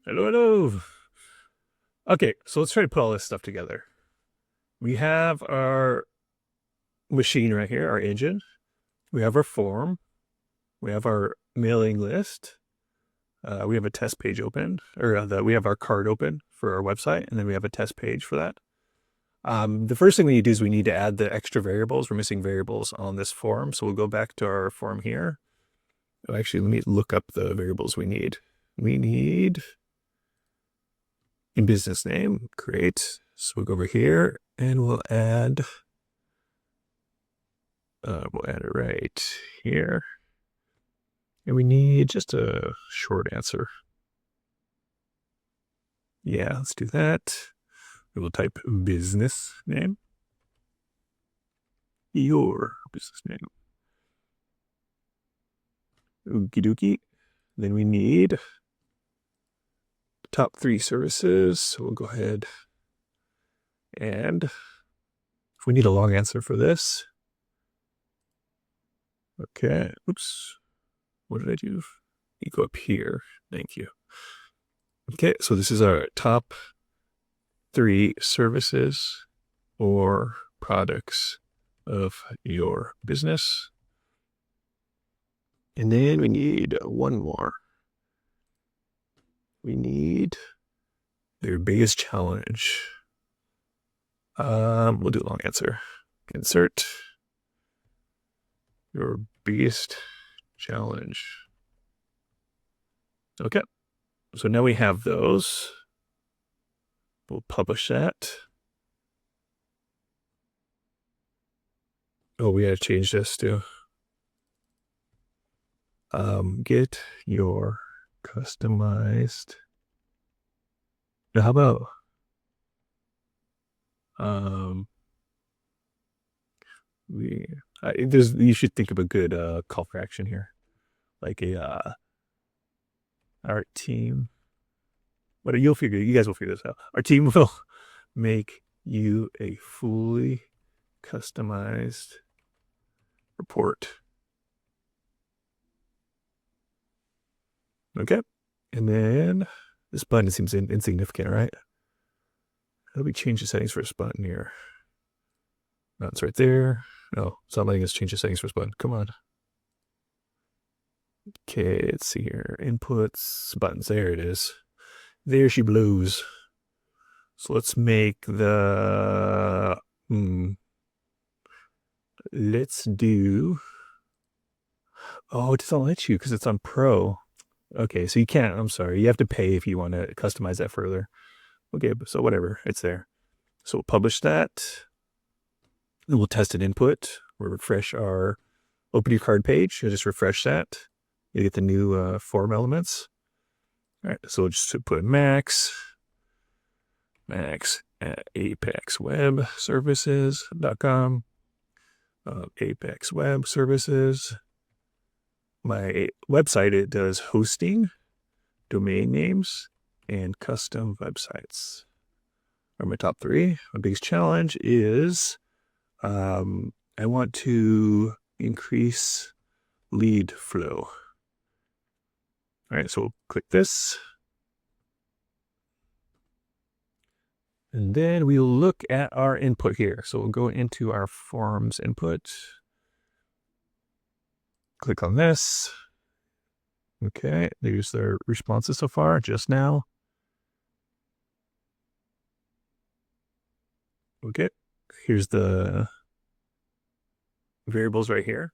Hello, hello. Okay, so let's try to put all this stuff together. We have our machine right here, our engine. We have our form. We have our mailing list. We have a test page open, or we have our card open for our website, and then we have a test page for that. The first thing we need to do is we need to add the extra variables. We're missing variables on this form, so we'll go back to our form here. Oh, actually, let me look up the variables we need. We need in business name, great. So we'll go over here and we'll add it right here. And we need just a short answer. Yeah, let's do that. We will type business name. Your business name. Okie dokie. Then we need top 3 services. So we'll go ahead and if we need a long answer for this. Okay. Oops. What did I do? You go up here. Thank you. Okay, so this is our top 3 services or products of your business. And then we need one more. We need their biggest challenge. We'll do a long answer. Insert your biggest challenge. Okay, so now we have those. We'll publish that. Oh, we gotta change this too. Get your customized. Now, how about you should think of a good call for action here, like a our team. What you guys will figure this out. Our team will make you a fully customized report. Okay, and then this button seems insignificant, right? How do we change the settings for this button here? No, it's right there. No, it's not letting us change the settings for this button. Come on. Okay, let's see here. Inputs, buttons. There it is. There she blows. So let's make the. Let's do. Oh, it doesn't let you because it's on Pro. Okay, so you can't. I'm sorry. You have to pay if you want to customize that further. Okay, so whatever. It's there. So we'll publish that. Then we'll test an input. We'll refresh our open your card page. You'll just refresh that. You get the new form elements. All right, so we'll just put max at apexwebservices.com. Apex Web Services. My website, it does hosting, domain names, and custom websites. Are my top 3. My biggest challenge is I want to increase lead flow. All right, so we'll click this. And then we'll look at our input here. So we'll go into our forms input. Click on this. Okay, there's their responses so far, just now. Okay, here's the variables right here.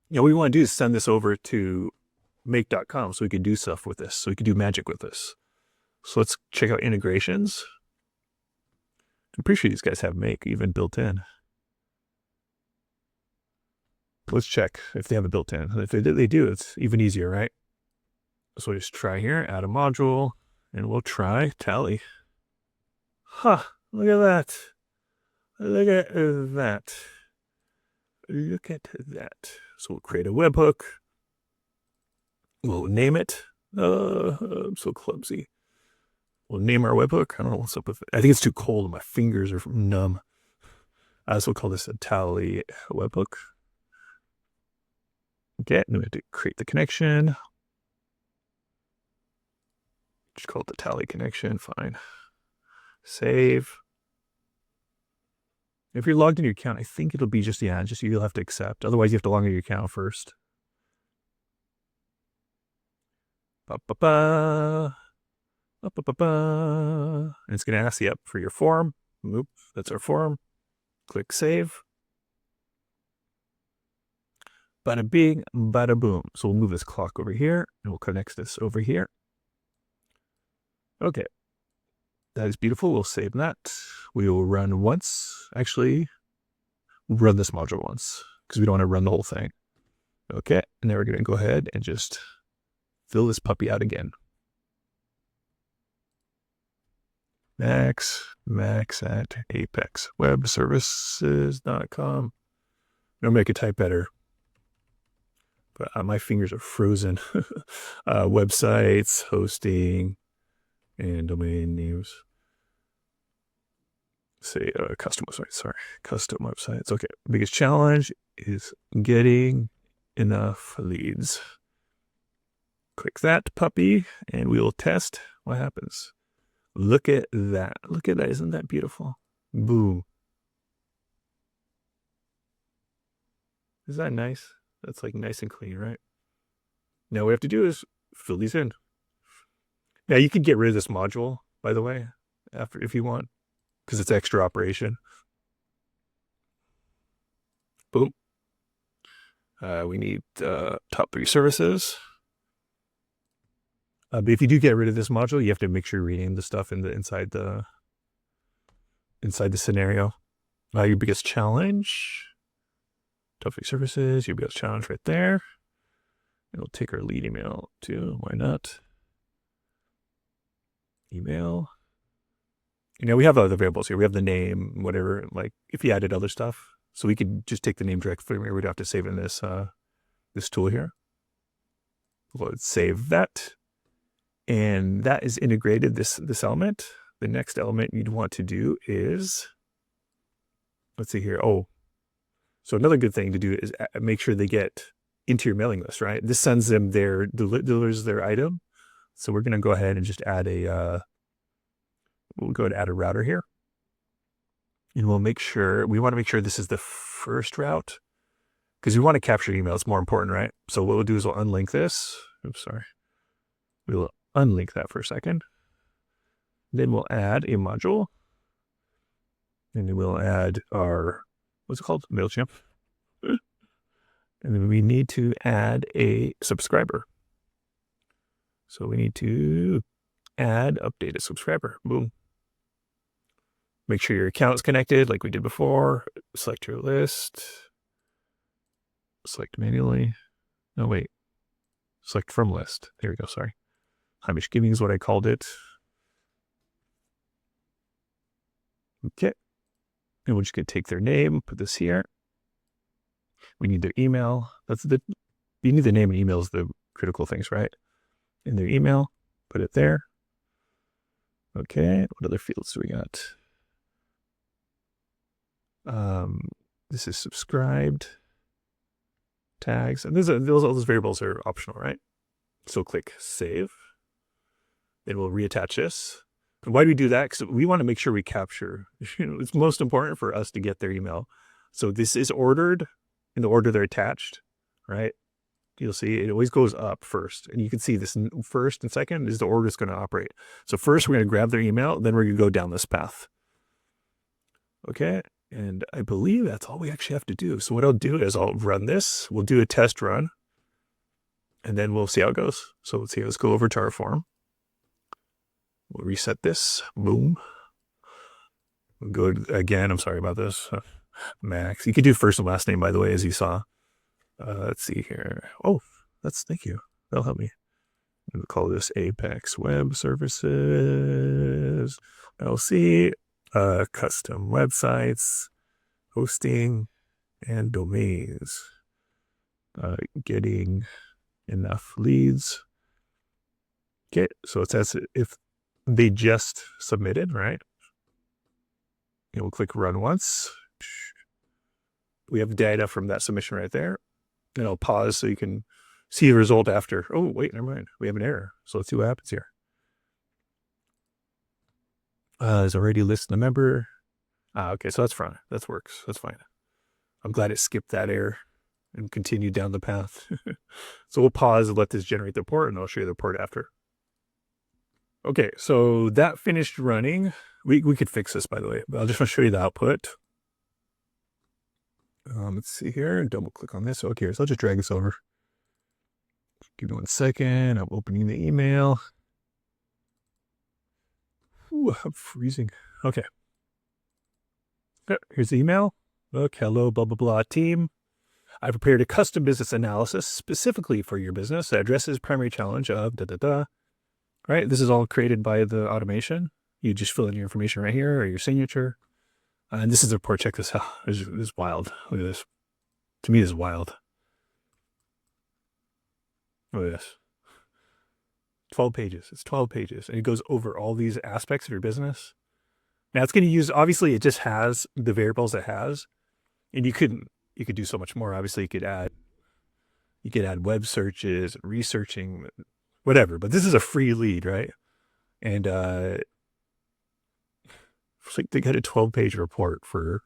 What we want to do is send this over to make.com so we can do stuff with this, so we can do magic with this. So let's check out integrations. I'm pretty sure these guys have make even built in. Let's check if they have it built in. If they do, it's even easier, right? So we'll just try here, add a module, and we'll try tally. Huh, look at that. Look at that. Look at that. So we'll create a webhook. We'll name it. I'm so clumsy. We'll name our webhook. I don't know what's up with it. I think it's too cold. My fingers are numb. So we'll call this a tally webhook. Okay, then we have to create the connection. call it the tally connection. Fine. Save. If you're logged in your account, I think it'll be just you'll have to accept. Otherwise, you have to log into your account first. Ba-ba-ba. Ba-ba-ba-ba. And it's going to ask you up for your form. Oop, that's our form. Click save. Bada bing, bada boom. So we'll move this clock over here and we'll connect this over here. Okay. That is beautiful. We'll save that. We will run once. Actually, run this module once because we don't want to run the whole thing. Okay. And then we're going to go ahead and just fill this puppy out again. Max at apexwebservices.com. Normally I could type better, but my fingers are frozen. Websites, hosting, and domain names. Say custom websites. Sorry, custom websites. Okay, biggest challenge is getting enough leads. Click that puppy, and we will test what happens. Look at that. Look at that. Isn't that beautiful? Boom. Is that nice? That's like nice and clean, right? Now what we have to do is fill these in. Now you can get rid of this module, by the way, after if you want, because it's extra operation. Boom. We need top 3 services. But if you do get rid of this module, you have to make sure you're rename the stuff inside the scenario. Your biggest challenge, top 3 services, your biggest challenge right there. It'll take our lead email too. Why not? Email. You know, we have other variables here. We have the name, whatever. Like if you added other stuff, so we could just take the name directly from here. We'd have to save in this this tool here. Let's save that. And that is integrated, this element. The next element you'd want to do is, let's see here. Oh, so another good thing to do is make sure they get into your mailing list, right? This sends them delivers their item. So we're going to go ahead and just add we'll go to add a router here. And we want to make sure this is the first route because we want to capture email. It's more important, right? So what we'll do is we'll unlink this. Oops, sorry. We'll unlink that for a second. Then we'll add a module. And then we'll add our, what's it called? Mailchimp. And then we need to add a subscriber. So we need to add updated subscriber. Boom. Make sure your account is connected like we did before. Select your list. Select manually. No, wait. Select from list. There we go. Sorry. Heimish Giving is what I called it. Okay. And we're just going to take their name, put this here. We need their email. You need the name and email is the critical things, right? In their email, put it there. Okay. What other fields do we got? This is subscribed. Tags. And all those variables are optional, right? So click save. Then we'll reattach this. And why do we do that? Because we want to make sure we capture, it's most important for us to get their email. So this is ordered in the order they're attached, right? You'll see it always goes up first. And you can see this first and second is the order it's going to operate. So first we're going to grab their email, then we're going to go down this path. Okay. And I believe that's all we actually have to do. So what I'll do is I'll run this. We'll do a test run. And then we'll see how it goes. So let's see. Let's go over to our form. We'll reset this. Boom. We'll go again. I'm sorry about this. Max. You could do first and last name, by the way, as you saw. Let's see here. Oh, thank you. That'll help me. We'll call this Apex Web Services LC. Custom websites, hosting, and domains. Getting enough leads. Okay, so it says if they just submitted, right? And we'll click run once. We have data from that submission right there. And I'll pause so you can see the result after. Oh, wait, never mind. We have an error. So let's see what happens here. Is already listed a member. Okay, so that's fine. That works. That's fine. I'm glad it skipped that error and continued down the path. So we'll pause and let this generate the report, and I'll show you the report after. Okay, so that finished running. We could fix this, by the way, but I'll just want to show you the output. Let's see here, double click on this. Okay, so I'll just drag this over. Give me 1 second. I'm opening the email. Ooh, I'm freezing. Okay. Here's the email. Look, hello, blah, blah, blah, team. I prepared a custom business analysis specifically for your business that addresses primary challenge of da-da-da. Right? This is all created by the automation. You just fill in your information right here or your signature. And this is the report. Check this out. This is wild. Look at this. To me, this is wild. Look at this. 12 pages. It's 12 pages. And it goes over all these aspects of your business. Now it's going to use, obviously it just has the variables it has. And you could do so much more. Obviously you could add web searches, researching, whatever. But this is a free lead, right? And it's like they got a 12-page report for,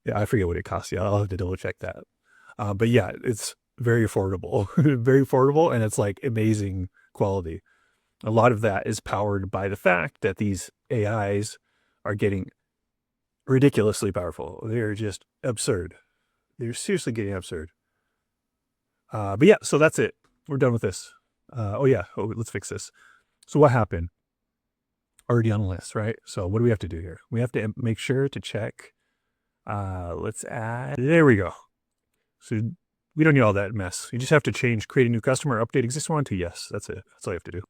yeah, I forget what it costs. Yeah, I'll have to double check that. But yeah, it's very affordable, very affordable, and it's like amazing quality. A lot of that is powered by the fact that these AIs are getting ridiculously powerful. They're just absurd. They're seriously getting absurd. But yeah, so that's it. We're done with this. Let's fix this. So what happened? Already on the list, right? So what do we have to do here? We have to make sure to check. Let's add, there we go. So we don't need all that mess. You just have to create a new customer, update existing one to yes. That's it. That's all you have to do.